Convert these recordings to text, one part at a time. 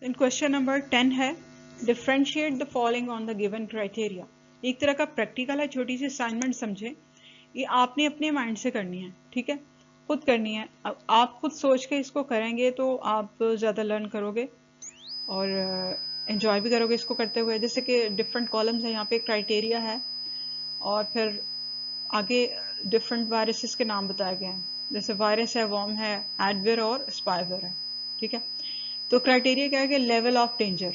इन question number 10 है differentiate the following on the given criteria. एक तरह का प्रैक्टिकल है, छोटी सी असाइनमेंट समझे। ये आपने अपने माइंड से करनी है, ठीक है, खुद करनी है। अब आप खुद सोच के इसको करेंगे तो आप ज़्यादा लर्न करोगे और एंजॉय भी करोगे इसको करते हुए। जैसे कि डिफरेंट कॉलम्स है, यहाँ पे क्राइटेरिया है और फिर आगे डिफरेंट वायरसेस के नाम बताए गए हैं। जैसे वायरस है, वर्म है, एडवेयर और स्पाइवेयर है, ठीक है। तो क्राइटेरिया क्या है कि लेवल ऑफ डेंजर,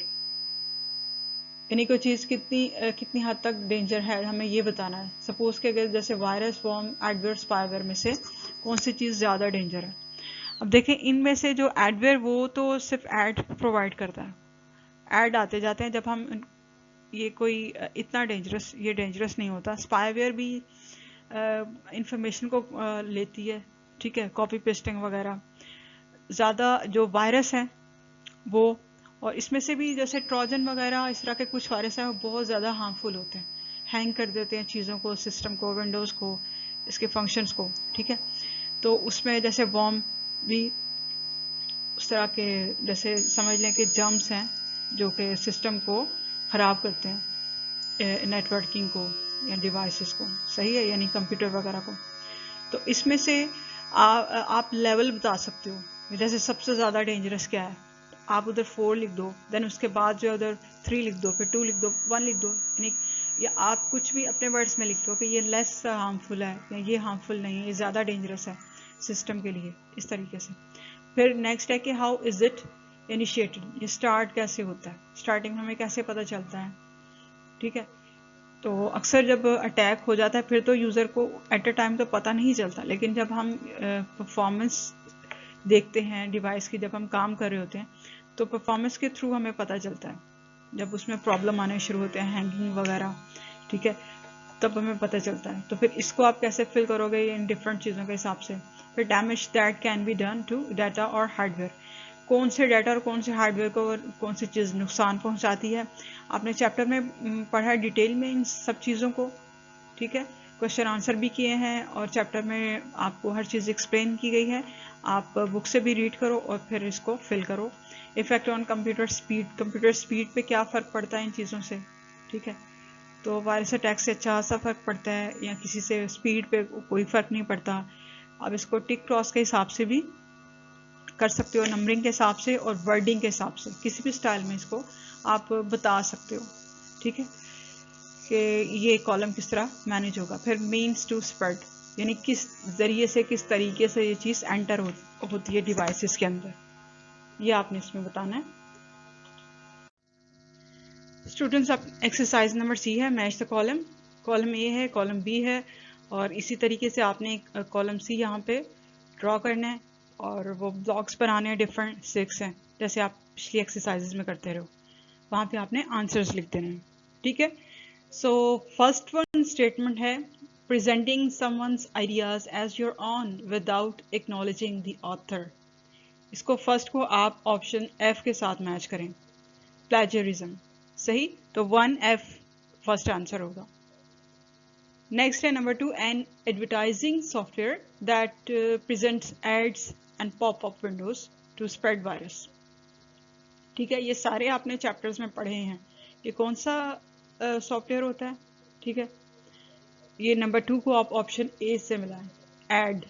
यानी कोई चीज़ कितनी हद तक डेंजर है हमें ये बताना है। सपोज के अगर जैसे वायरस, वर्म, एडवेयर, स्पाइवेयर में से कौन सी चीज़ ज़्यादा डेंजर है। अब देखें इनमें से जो एडवेयर वो तो सिर्फ ऐड प्रोवाइड करता है, ऐड आते जाते हैं जब हम ये कोई इतना डेंजरस, ये डेंजरस नहीं होता। स्पाइवेयर भी इंफॉर्मेशन को लेती है, ठीक है, कॉपी पेस्टिंग वगैरह। ज़्यादा जो वायरस है वो, और इसमें से भी जैसे ट्रोजन वगैरह इस तरह के कुछ वायरस हैं वो बहुत ज़्यादा हार्मफुल होते हैं, हैंग कर देते हैं चीज़ों को, सिस्टम को, विंडोज़ को, इसके फंक्शंस को, ठीक है। तो उसमें जैसे वॉर्म भी उस तरह के, जैसे समझ लें कि जर्म्स हैं जो कि सिस्टम को ख़राब करते हैं, नेटवर्किंग को या डिवाइसेस को, सही है, यानी कंप्यूटर वगैरह को। तो इसमें से आप लेवल बता सकते हो, जैसे सबसे ज़्यादा डेंजरस क्या है, आप उधर 4 लिख दो, देन उसके बाद जो उधर 3 लिख दो, फिर 2 लिख दो, 1 लिख दो, यानी या आप कुछ भी अपने वर्ड्स में लिख दो कि ये लेस हार्मफुल है या ये हार्मफुल नहीं है, ये ज़्यादा डेंजरस है सिस्टम के लिए, इस तरीके से। फिर नेक्स्ट है कि हाउ इज़ इट इनिशिएटेड, ये स्टार्ट कैसे होता है, स्टार्टिंग हमें कैसे पता चलता है, ठीक है। तो अक्सर जब अटैक हो जाता है फिर तो यूज़र को एट अ टाइम तो पता नहीं चलता, लेकिन जब हम परफॉर्मेंस देखते हैं डिवाइस की, जब हम काम कर रहे होते हैं तो परफॉर्मेंस के थ्रू हमें पता चलता है, जब उसमें प्रॉब्लम आने शुरू होते हैं, हैंगिंग वगैरह, ठीक है, तब हमें पता चलता है। तो फिर इसको आप कैसे फिल करोगे इन डिफरेंट चीज़ों के हिसाब से। फिर damage that can be done to data और हार्डवेयर, कौन से डाटा और कौन से हार्डवेयर को कौन सी चीज़ नुकसान पहुंचाती है। आपने चैप्टर में पढ़ा डिटेल में इन सब चीज़ों को, ठीक है, क्वेश्चन आंसर भी किए हैं और चैप्टर में आपको हर चीज़ एक्सप्लेन की गई है। आप बुक से भी रीड करो और फिर इसको फिल करो। Effect on computer speed, computer speed पे क्या फ़र्क पड़ता है इन चीज़ों से, ठीक है। तो वायरस अटैक से अच्छा सा फ़र्क पड़ता है या किसी से स्पीड पे कोई फ़र्क नहीं पड़ता। अब इसको टिक क्रॉस के हिसाब से भी कर सकते हो, नंबरिंग के हिसाब से और वर्डिंग के हिसाब से, किसी भी स्टाइल में इसको आप बता सकते हो, ठीक है, कि ये कॉलम किस तरह मैनेज होगा। फिर मीन्स टू स्प्रेड, यानी किस ज़रिए से, किस तरीके से ये चीज़ एंटर होती है डिवाइसेस के अंदर, ये आपने इसमें बताना है। स्टूडेंट्स, अब एक्सरसाइज नंबर सी है, match the column. Column A है, कॉलम बी है, और इसी तरीके से आपने कॉलम सी यहाँ पे ड्रॉ करना है और वो ब्लॉक्स बनाने हैं, डिफरेंट 6 हैं, जैसे आप पिछली एक्सरसाइजेज में करते रहो। वहाँ पे आपने आंसर्स लिख देने हैं, ठीक है। सो फर्स्ट वन स्टेटमेंट है presenting someone's ideas as your own without acknowledging the author. इसको फर्स्ट को आप ऑप्शन एफ के साथ मैच करें, प्लेजरिज्म, सही। तो 1F फर्स्ट आंसर होगा। नेक्स्ट है number 2, an advertising software that presents ads and pop up windows to spread virus, ठीक है। ये सारे आपने चैप्टर्स में पढ़े हैं, ये कौन सा सॉफ्टवेयर होता है, ठीक है। ये नंबर 2 को आप ऑप्शन ए से मिलाएं, एड,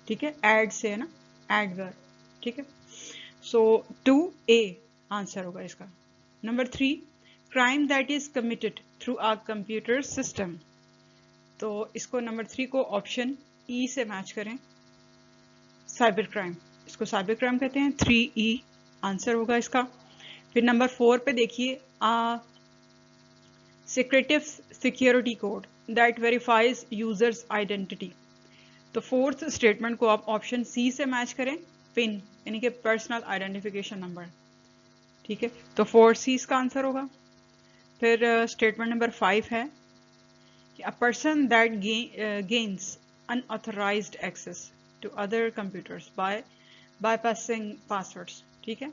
ठीक है, एड से है ना, एडवेयर, ठीक है। सो 2A आंसर होगा इसका। Number 3, crime that is committed through a computer system, तो इसको नंबर 3 को ऑप्शन ई से मैच करें, साइबर क्राइम, इसको साइबर क्राइम कहते हैं, 3E आंसर होगा इसका। फिर नंबर 4 पे देखिए, secretive security code that verifies users identity, तो फोर्थ स्टेटमेंट को आप ऑप्शन सी से मैच करें, पिन, यानी कि पर्सनल आइडेंटिफिकेशन नंबर, ठीक है। तो 4C इसका आंसर होगा। फिर स्टेटमेंट नंबर 5 है कि a person that gains unauthorised access to other computers by bypassing passwords, ठीक है,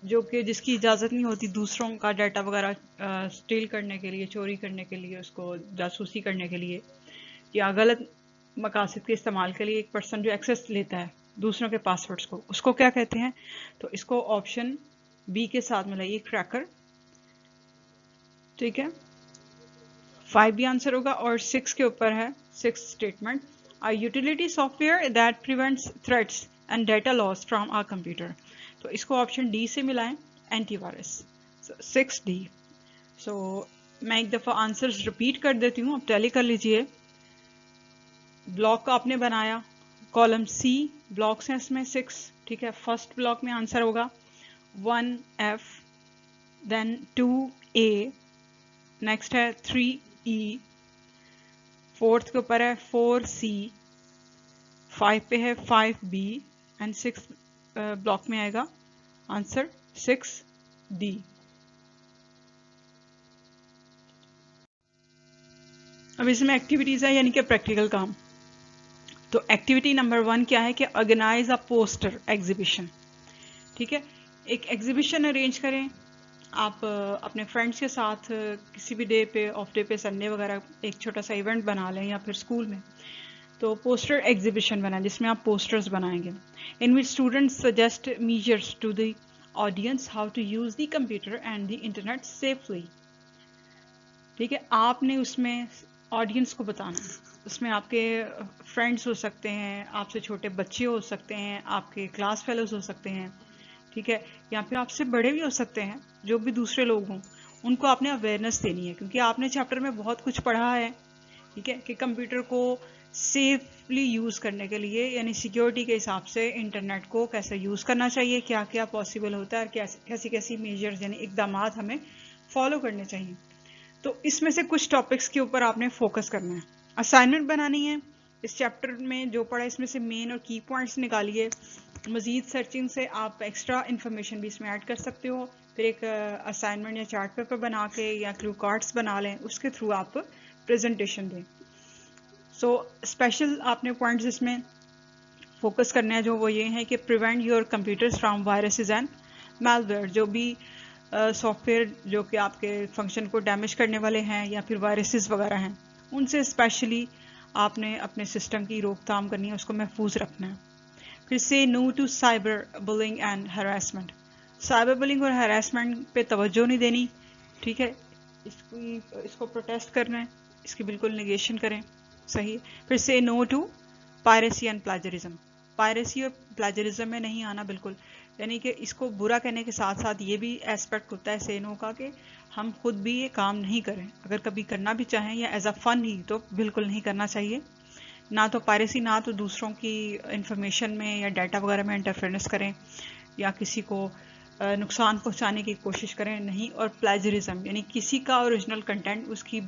जो कि जिसकी इजाज़त नहीं होती दूसरों का डाटा वगैरह स्टील करने के लिए, चोरी करने के लिए, उसको जासूसी करने के लिए या गलत मकासद के इस्तेमाल के लिए एक पर्सन जो एक्सेस लेता है दूसरों के पासवर्ड्स को, उसको क्या कहते हैं। तो इसको ऑप्शन बी के साथ मिलाइए क्रैकर, ठीक है। 5 भी आंसर होगा और 6 के ऊपर है 6 statement, a utility software that prevents threats and data loss from our computer. तो इसको ऑप्शन डी से मिलाएं, एंटीवायरस, 6D। सो मैं एक दफ़ा आंसर्स रिपीट कर देती हूँ, अब टैली कर लीजिए। ब्लॉक आपने बनाया, कॉलम सी ब्लॉक्स हैं इसमें 6, ठीक है। फर्स्ट ब्लॉक में आंसर होगा 1F, देन 2A, नेक्स्ट है 3E, फोर्थ के ऊपर है 4C, 5 पे है 5B एंड 6 ब्लॉक में आएगा आंसर 6D। अब इसमें एक्टिविटीज़ है यानी कि प्रैक्टिकल काम। तो एक्टिविटी नंबर 1 क्या है कि ऑर्गेनाइज अ पोस्टर एग्जीबिशन, ठीक है। एक एग्जीबिशन अरेंज करें आप अपने फ्रेंड्स के साथ, किसी भी डे पे, ऑफ डे पे, संडे वगैरह एक छोटा सा इवेंट बना लें या फिर स्कूल में। तो पोस्टर एग्जीबिशन बनाएं जिसमें आप पोस्टर्स बनाएंगे, in which students suggest measures to the audience how to use the computer and the internet safely, ठीक है। आपने उसमें ऑडियंस को बताना है, उसमें आपके फ्रेंड्स हो सकते हैं, आपसे छोटे बच्चे हो सकते हैं, आपके क्लास फेलोज हो सकते हैं, ठीक है, या फिर आपसे बड़े भी हो सकते हैं, जो भी दूसरे लोग हों, उनको आपने अवेयरनेस देनी है। क्योंकि आपने चैप्टर में बहुत कुछ पढ़ा है, ठीक है, कि कंप्यूटर को सेफली यूज़ करने के लिए यानी सिक्योरिटी के हिसाब से इंटरनेट को कैसे यूज़ करना चाहिए, क्या क्या पॉसिबल होता है और कैसी कैसी मेजर्स यानी इकदाम हमें फॉलो करने चाहिए। तो इसमें से कुछ टॉपिक्स के ऊपर आपने फोकस करना है, असाइनमेंट बनानी है। इस चैप्टर में जो पढ़ा इसमें से मेन और की पॉइंट्स निकालिए। मजीद सर्चिंग से आप एक्स्ट्रा इन्फॉर्मेशन भी इसमें ऐड कर सकते हो। फिर एक असाइनमेंट या चार्ट पेपर बना के या क्लू कार्ड्स बना लें, उसके थ्रू आप प्रेजेंटेशन दें। सो स्पेशल आपने पॉइंट्स इसमें फोकस करना है जो वो ये हैं कि prevent your computers from viruses and malware. जो भी सॉफ्टवेयर जो कि आपके फंक्शन को डैमेज करने वाले हैं या फिर वायरसेस वगैरह हैं, उनसे स्पेशली आपने अपने सिस्टम की रोकथाम करनी है, उसको महफूज रखना है। फिर से no to cyber bullying and harassment. Cyber bullying और हरासमेंट पे तवज्जो नहीं देनी, ठीक है। इसको प्रोटेस्ट करना है, इसकी बिल्कुल निगेशन करें, सही। फिर से no to piracy and plagiarism. Piracy और प्लेजरिज्म में नहीं आना बिल्कुल, यानी कि इसको बुरा कहने के साथ साथ ये भी एस्पेक्ट होता है से नो का कि हम खुद भी ये काम नहीं करें। अगर कभी करना भी चाहें या एज अ फन ही, तो बिल्कुल नहीं करना चाहिए। ना तो पायरेसी, ना तो दूसरों की इंफॉर्मेशन में या डाटा वगैरह में इंटरफेरेंस करें या किसी को नुकसान पहुंचाने की कोशिश करें, नहीं। और प्लेजरिज्म यानी किसी का ओरिजिनल कंटेंट उसकी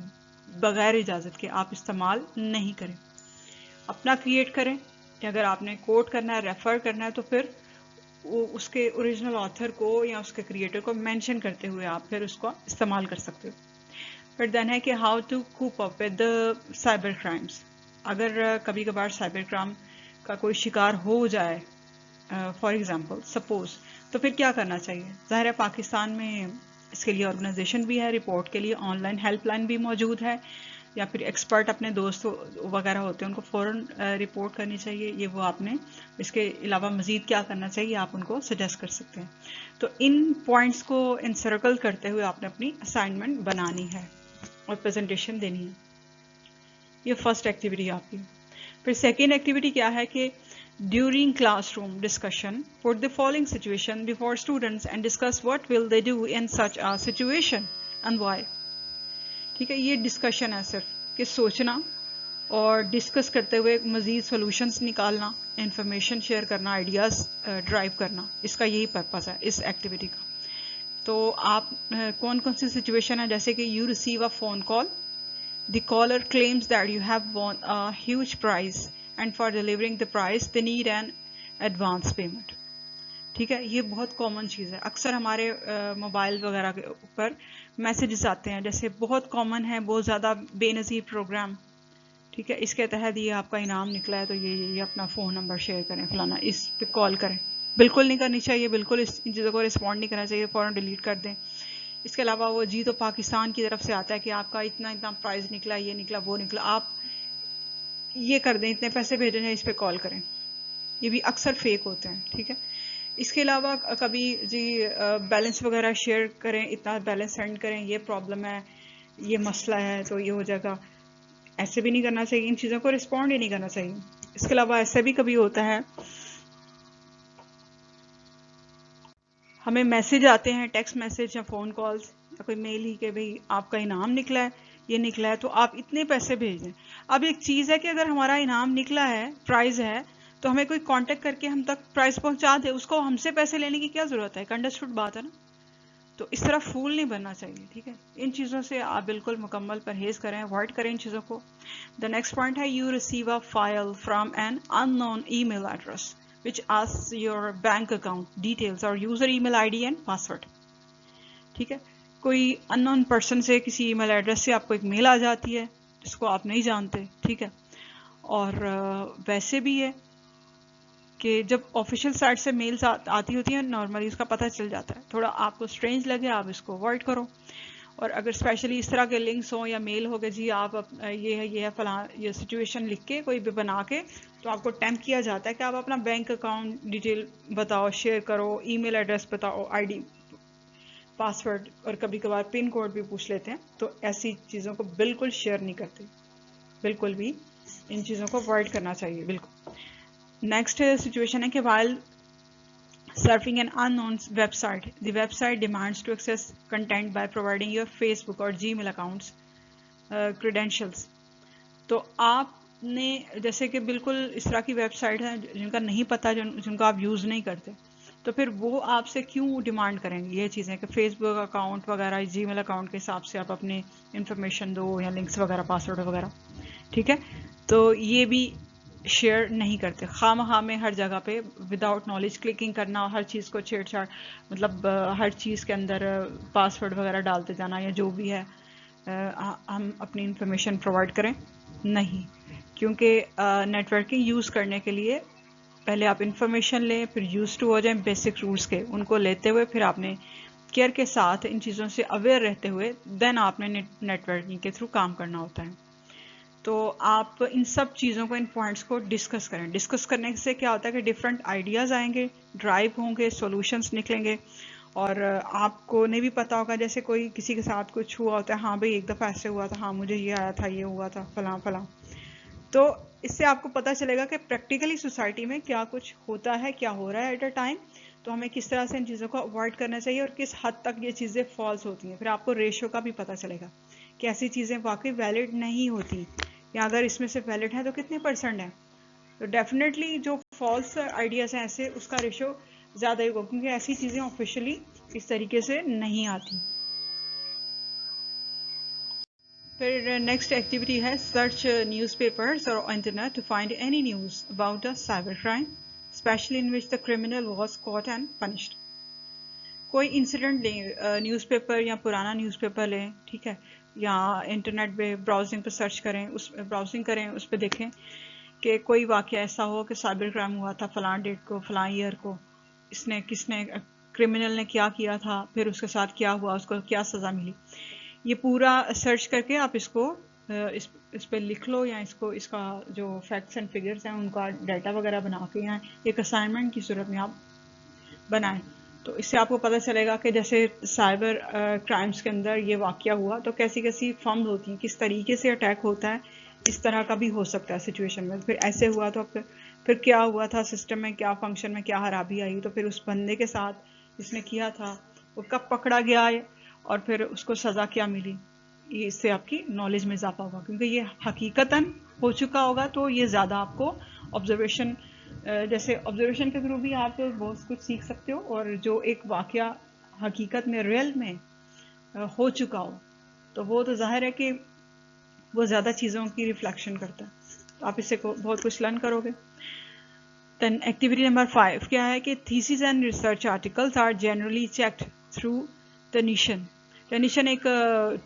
बगैर इजाज़त के आप इस्तेमाल नहीं करें, अपना क्रिएट करें। अगर आपने कोट करना है, रेफर करना है, तो फिर वो उसके ओरिजिनल ऑथर को या उसके क्रिएटर को मेंशन करते हुए आप फिर उसको इस्तेमाल कर सकते हो। फिर देन है कि how to cope up with the cyber crimes. अगर कभी कभार साइबर क्राइम का कोई शिकार हो जाए, फॉर एग्जांपल सपोज, तो फिर क्या करना चाहिए। ज़ाहिर है पाकिस्तान में इसके लिए ऑर्गेनाइजेशन भी है, रिपोर्ट के लिए ऑनलाइन हेल्पलाइन भी मौजूद है, या फिर एक्सपर्ट अपने दोस्त वगैरह होते हैं उनको फ़ौरन रिपोर्ट करनी चाहिए। ये वो आपने इसके अलावा मज़ीद क्या करना चाहिए आप उनको सजेस्ट कर सकते हैं। तो इन पॉइंट्स को इनसर्कल करते हुए आपने अपनी असाइनमेंट बनानी है और प्रेजेंटेशन देनी है। ये फर्स्ट एक्टिविटी आपकी। फिर सेकेंड एक्टिविटी क्या है कि during classroom discussion put the following situation before students and discuss what will they do in such a situation and why, ठीक है। ये डिस्कशन है सिर्फ कि सोचना और डिस्कस करते हुए मज़ीद सॉल्यूशंस निकालना, इंफॉर्मेशन शेयर करना, आइडियाज़ ड्राइव करना, इसका यही पर्पज़ है इस एक्टिविटी का। तो आप कौन कौन सी सिचुएशन है, जैसे कि you receive a phone call, the caller claims that you have won a huge prize and for delivering the prize they need an advance payment, ठीक है। ये बहुत कॉमन चीज़ है, अक्सर हमारे मोबाइल वगैरह के ऊपर मैसेजेस आते हैं, जैसे बहुत कॉमन है, बहुत ज़्यादा बेनज़ीर प्रोग्राम, ठीक है। इसके तहत ये आपका इनाम निकला है तो ये अपना फ़ोन नंबर शेयर करें, फलाना, इस पे कॉल करें, बिल्कुल नहीं करनी चाहिए, बिल्कुल इन चीज़ों को रिस्पॉन्ड नहीं करना चाहिए, फ़ौरन डिलीट कर दें। इसके अलावा वो जी तो पाकिस्तान की तरफ से आता है कि आपका इतना इतना प्राइस निकला, ये निकला, वो निकला, आप ये कर दें, इतने पैसे भेजे हैं, इस पर कॉल करें, ये भी अक्सर फेक होते हैं, ठीक है। इसके अलावा कभी जी बैलेंस वगैरह शेयर करें, इतना बैलेंस सेंड करें, ये प्रॉब्लम है, ये मसला है तो ये हो जाएगा, ऐसे भी नहीं करना चाहिए, इन चीज़ों को रिस्पॉन्ड ही नहीं करना चाहिए। इसके अलावा ऐसा भी कभी होता है हमें मैसेज आते हैं, टेक्स्ट मैसेज या फ़ोन कॉल्स या कोई मेल ही कि भाई आपका इनाम निकला है, ये निकला है तो आप इतने पैसे भेज दें। अब एक चीज़ है कि अगर हमारा इनाम निकला है, प्राइज़ है, तो हमें कोई कांटेक्ट करके हम तक प्राइस पहुंचा दे, उसको हमसे पैसे लेने की क्या ज़रूरत है? एक अंडरस्टूड बात है ना। तो इस तरह फूल नहीं बनना चाहिए, ठीक है। इन चीज़ों से आप बिल्कुल मुकम्मल परहेज़ करें, अवॉइड करें इन चीज़ों को। द नेक्स्ट पॉइंट है, you receive a file from an unknown email address which asks your bank account details or user email ID and password। ठीक है, कोई अननोन पर्सन से, किसी ईमेल एड्रेस से आपको एक मेल आ जाती है जिसको आप नहीं जानते, ठीक है। और वैसे भी है कि जब ऑफिशियल साइट से मेल्स आती होती हैं नॉर्मली उसका पता चल जाता है, थोड़ा आपको स्ट्रेंज लगे आप इसको अवॉइड करो। और अगर स्पेशली इस तरह के लिंक्स हों या मेल हो गए जी आप ये है फलां, ये सिचुएशन लिख के कोई भी बना के, तो आपको टेम्प्ट किया जाता है कि आप अपना बैंक अकाउंट डिटेल बताओ, शेयर करो, ईमेल एड्रेस बताओ, आईडी, पासवर्ड और कभी कभार पिन कोड भी पूछ लेते हैं। तो ऐसी चीज़ों को बिल्कुल शेयर नहीं करते, बिल्कुल भी इन चीज़ों को अवॉइड करना चाहिए बिल्कुल। नेक्स्ट सिचुएशन है कि while surfing an unknown website, the website demands to access content by providing your Facebook or Gmail accounts credentials। तो आपने जैसे कि बिल्कुल इस तरह की वेबसाइट है जिनका नहीं पता, जिनको आप यूज़ नहीं करते, तो फिर वो आपसे क्यों डिमांड करेंगे ये चीज़ें कि फेसबुक अकाउंट वगैरह, जीमेल अकाउंट के हिसाब से आप अपनी इंफॉर्मेशन दो या लिंक्स वगैरह, पासवर्ड वगैरह, ठीक है। तो ये भी शेयर नहीं करते, खामखा में हर जगह पे विदाउट नॉलेज क्लिकिंग करना, हर चीज़ को छेड़छाड़, मतलब हर चीज़ के अंदर पासवर्ड वगैरह डालते जाना या जो भी है, हम अपनी इंफॉर्मेशन प्रोवाइड करें नहीं। क्योंकि नेटवर्किंग यूज़ करने के लिए पहले आप इंफॉर्मेशन लें, फिर यूज़ टू हो जाएं बेसिक रूल्स के, उनको लेते हुए फिर आपने केयर के साथ इन चीज़ों से अवेयर रहते हुए देन आपने नेटवर्किंग के थ्रू काम करना होता है। तो आप इन सब चीज़ों को, इन पॉइंट्स को डिस्कस करें। डिस्कस करने से क्या होता है कि डिफरेंट आइडियाज़ आएंगे, ड्राइव होंगे, सॉल्यूशंस निकलेंगे। और आपको नहीं भी पता होगा, जैसे कोई किसी के साथ कुछ हुआ होता है, हाँ भाई एक दफ़ा ऐसे हुआ था, हाँ मुझे ये आया था, ये हुआ था, फलां फलां, तो इससे आपको पता चलेगा कि प्रैक्टिकली सोसाइटी में क्या कुछ होता है, क्या हो रहा है एट अ टाइम। तो हमें किस तरह से इन चीज़ों को अवॉइड करना चाहिए और किस हद तक ये चीज़ें फॉल्स होती हैं। फिर आपको रेशो का भी पता चलेगा कि ऐसी चीज़ें वाकई वैलिड नहीं होती, या अगर इसमें से वैलिड है तो कितने % है। तो डेफिनेटली जो फॉल्स आइडियाज़ हैं ऐसे, उसका रेशो ज़्यादा ही होगा, क्योंकि ऐसी चीज़ें ऑफिशियली इस तरीके से नहीं आती। फिर नेक्स्ट एक्टिविटी है, सर्च न्यूज़पेपर्स और internet to find any news about a cyber crime specially in which the criminal was caught and punished. कोई इंसिडेंट लें, न्यूज़पेपर या पुराना न्यूज़पेपर लें, ठीक है, या इंटरनेट पे ब्राउजिंग पर सर्च करें, उस ब्राउजिंग करें, उस पर देखें कि कोई वाक़या ऐसा हो कि साइबर क्राइम हुआ था फलां डेट को, फलां ईयर को, इसने किसने, क्रिमिनल ने क्या किया था, फिर उसके साथ क्या हुआ, उसको क्या सज़ा मिली। ये पूरा सर्च करके आप इसको इस पे लिख लो, या इसका जो फैक्ट्स एंड फिगर्स हैं उनका डाटा वगैरह बना के या एक असाइनमेंट की सूरत में आप बनाएं। तो इससे आपको पता चलेगा कि जैसे साइबर क्राइम्स के अंदर ये वाक़या हुआ तो कैसी कैसी फर्म्स होती हैं, किस तरीके से अटैक होता है, इस तरह का भी हो सकता है सिचुएशन में। फिर ऐसे हुआ तो फिर क्या हुआ था, सिस्टम में क्या फंक्शन में क्या खराबी आई, तो फिर उस बंदे के साथ जिसने किया था वो कब पकड़ा गया और फिर उसको सज़ा क्या मिली। ये इससे आपकी नॉलेज में इजाफा होगा, क्योंकि ये हकीकतन हो चुका होगा, तो ये ज़्यादा आपको ऑब्जर्वेशन, जैसे ऑब्जर्वेशन के थ्रू भी आप बहुत कुछ सीख सकते हो, और जो एक वाक़या हकीकत में रियल में हो चुका हो तो वो तो जाहिर है कि वो ज़्यादा चीज़ों की रिफ्लेक्शन करता है, तो आप इससे बहुत कुछ लर्न करोगे। देन एक्टिविटी नंबर 5 क्या है कि thesis and research articles are generally checked through Turnitin. Turnitin एक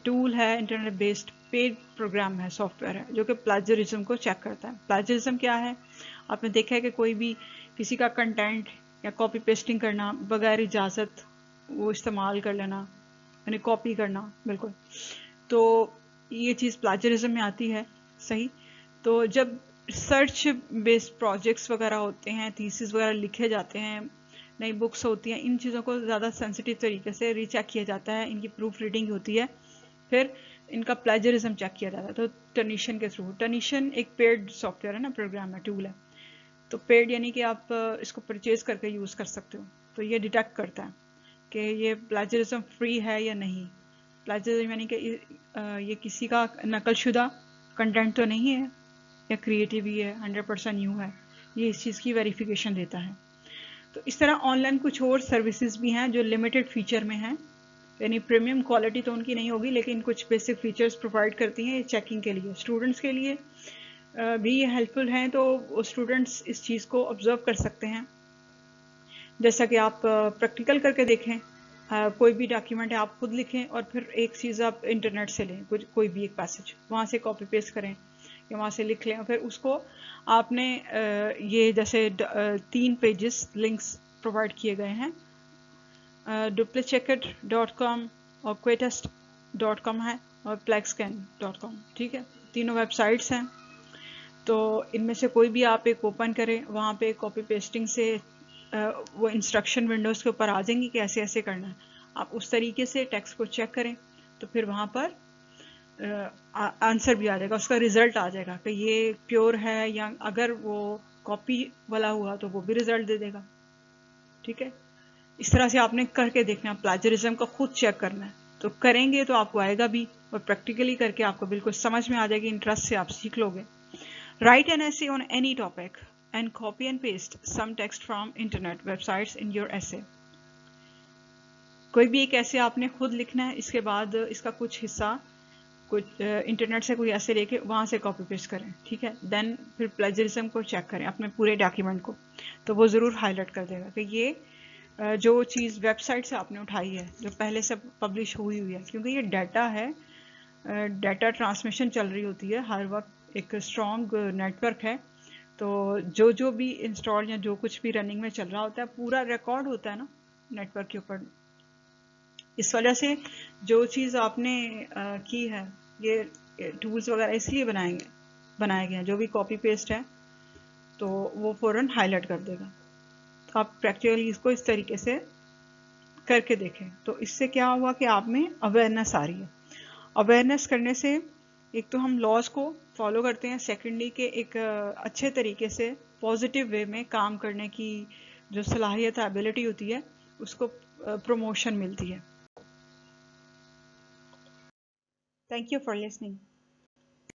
टूल है, इंटरनेट बेस्ड पेड प्रोग्राम है, सॉफ्टवेयर है, जो कि प्लेजरिज्म को चेक करता है। प्लेजरिज्म क्या है, आपने देखा है कि कोई भी किसी का कंटेंट या कॉपी पेस्टिंग करना बगैर इजाज़त वो इस्तेमाल कर लेना, यानी कॉपी करना, बिल्कुल, तो ये चीज़ प्लेजरिज्म में आती है, सही। तो जब रिसर्च बेस्ड प्रोजेक्ट्स वगैरह होते हैं, थीसिस वगैरह लिखे जाते हैं, नई बुक्स होती हैं, इन चीज़ों को ज़्यादा सेंसिटिव तरीके से रीचेक किया जाता है, इनकी प्रूफ रीडिंग होती है, फिर इनका प्लेजरिज्म चेक किया जाता है। तो टर्निशन के थ्रू, टर्निशन एक पेड सॉफ्टवेयर है ना, प्रोग्राम है, टूल है, तो पेड यानी कि आप इसको परचेज करके यूज़ कर सकते हो। तो ये डिटेक्ट करता है कि ये प्लेजरिज्म फ्री है या नहीं। प्लेजरिज्म यानी कि ये किसी का नकलशुदा कंटेंट तो नहीं है या क्रिएटिव ही है, 100% न्यू है, ये इस चीज़ की वेरिफिकेशन देता है। तो इस तरह ऑनलाइन कुछ और सर्विसेज भी हैं जो लिमिटेड फीचर में हैं, यानी प्रीमियम क्वालिटी तो उनकी नहीं होगी, लेकिन कुछ बेसिक फीचर्स प्रोवाइड करती हैं चेकिंग के लिए। स्टूडेंट्स के लिए भी ये हेल्पफुल हैं, तो स्टूडेंट्स इस चीज़ को ऑब्जर्व कर सकते हैं। जैसा कि आप प्रैक्टिकल करके देखें, कोई भी डॉक्यूमेंट है आप खुद लिखें और फिर एक चीज़ आप इंटरनेट से लें, कोई भी एक पैसेज वहाँ से कॉपी पेस्ट करें या वहाँ से लिख लें, और फिर उसको आपने ये जैसे 3 पेजेस लिंक्स प्रोवाइड किए गए हैं, duplicate.com और quetest.com है और plexscan.com, ठीक है, तीनों वेबसाइट्स हैं। तो इनमें से कोई भी आप एक ओपन करें, वहाँ पे कॉपी पेस्टिंग से वो इंस्ट्रक्शन विंडोज़ के ऊपर आ जाएंगी कि ऐसे ऐसे करना है। आप उस तरीके से टेक्स्ट को चेक करें तो फिर वहाँ पर आंसर भी आ जाएगा, उसका रिजल्ट आ जाएगा कि ये प्योर है, या अगर वो कॉपी वाला हुआ तो वो भी रिजल्ट दे देगा, ठीक है। इस तरह से आपने करके देखना, प्लेजरिज्म का खुद चेक करना है, तो करेंगे तो आपको आएगा भी, और प्रैक्टिकली करके आपको बिल्कुल समझ में आ जाएगी, इंटरेस्ट से आप सीख लोगे। Write an essay on any topic and copy and paste some text from internet websites in your essay. कोई भी एक ऐसे आपने खुद लिखना है, इसके बाद इसका कुछ हिस्सा कुछ इंटरनेट से कोई ऐसे लेके वहाँ से कॉपी पेस्ट करें, ठीक है। देन फिर प्लेजरिज्म को चेक करें अपने पूरे डॉक्यूमेंट को, तो वो ज़रूर हाईलाइट कर देगा कि ये जो चीज़ वेबसाइट से आपने उठाई है, जो पहले से पब्लिश हुई है, क्योंकि ये डाटा है, डाटा ट्रांसमिशन चल रही होती है हर वक्त, एक स्ट्रॉन्ग नेटवर्क है, तो जो जो भी इंस्टॉल या जो कुछ भी रनिंग में चल रहा होता है पूरा रिकॉर्ड होता है ना नेटवर्क के ऊपर। इस वजह से जो चीज़ आपने की है, ये टूल्स वगैरह इसलिए बनाए गए हैं, जो भी कॉपी पेस्ट है तो वो फ़ौरन हाईलाइट कर देगा। तो आप प्रैक्टिकली इसको इस तरीके से करके देखें, तो इससे क्या हुआ कि आप में अवेयरनेस आ रही है। अवेयरनेस करने से एक तो हम लॉज को फॉलो करते हैं, सेकेंडली के एक अच्छे तरीके से पॉजिटिव वे में काम करने की जो सलाहियत एबिलिटी होती है उसको प्रमोशन मिलती है। Thank you for listening.